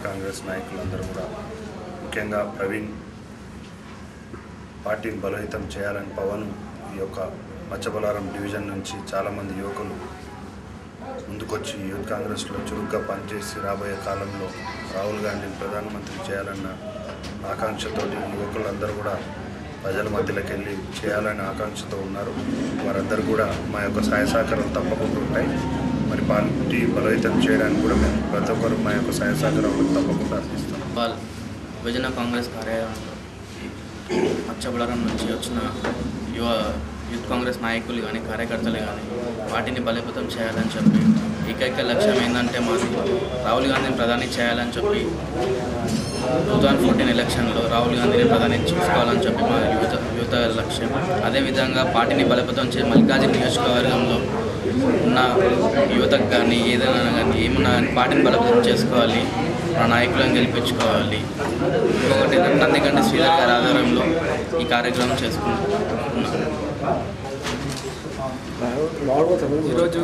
కాంగ్రెస్ నాయకులందరూ కూడా ముఖ్యంగా ప్రవీణ్ పార్టీని బలోపేతం చేయాలని పవన్ ఈ యొక్క మచ్చబలారం డివిజన్ నుంచి చాలామంది యువకులు ముందుకొచ్చి యూత్ కాంగ్రెస్లో చురుగ్గా పనిచేసి రాబోయే కాలంలో రాహుల్ గాంధీని ప్రధానమంత్రి చేయాలన్న ఆకాంక్షతో యువకులందరూ కూడా ప్రజల మధ్యలోకి వెళ్ళి చేయాలనే ఆకాంక్షతో ఉన్నారు. వారందరూ కూడా మా యొక్క సహాయ సహకారాలు తప్పకుండా ఉంటాయి. మరి పార్టీ బలోపేతం చేయడానికి కూడా మేము ప్రతి ఒక్కరు మా యొక్క సహాయ సహకారాలు తప్పకుండా అందిస్తాం. విభజన కాంగ్రెస్ కార్యాలయంలో మచ్చబలారం నుంచి వచ్చిన యూత్ కాంగ్రెస్ నాయకులు కానీ కార్యకర్తలు కానీ పార్టీని బలోపేతం చేయాలని చెప్పి ఏకైక లక్ష్యం ఏంటంటే మాది రాహుల్ గాంధీని ప్రధాని చేయాలని చెప్పి 2014 ఎలక్షన్లో రాహుల్ గాంధీని ప్రధాని చూసుకోవాలని చెప్పి మా యువత లక్ష్యం. అదేవిధంగా పార్టీని బలోపేతం చేసి మల్లికార్జున నియోజకవర్గంలో ఉన్న యువతకు కానీ ఏదైనా కానీ ఏమన్నా పార్టీని బలోపేతం చేసుకోవాలి, మా నాయకులను గెలిపించుకోవాలి. ఇంకొకటి నందిగంటి శ్రీధర్ గారి ఆధారంలో ఈ కార్యక్రమం చేసుకుంటున్నాం. ఈరోజు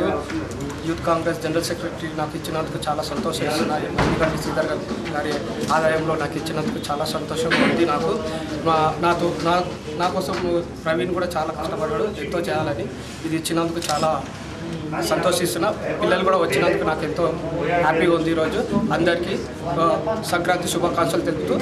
యూత్ కాంగ్రెస్ జనరల్ సెక్రటరీ నాకు ఇచ్చినందుకు చాలా సంతోషిస్తున్నాను. నందిగంటి శ్రీధర్ గారి ఆదాయంలో నాకు ఇచ్చినందుకు చాలా సంతోషంగా ఉంది. నా కోసం ప్రవీణ్ కూడా చాలా కష్టపడ్డాడు, ఎంతో చేయాలని. ఇది ఇచ్చినందుకు చాలా సంతోషిస్తున్నా. పిల్లలు కూడా వచ్చినందుకు నాకు ఎంతో హ్యాపీగా ఉంది. ఈరోజు అందరికీ సంక్రాంతి శుభాకాంక్షలు తెలుపుతూ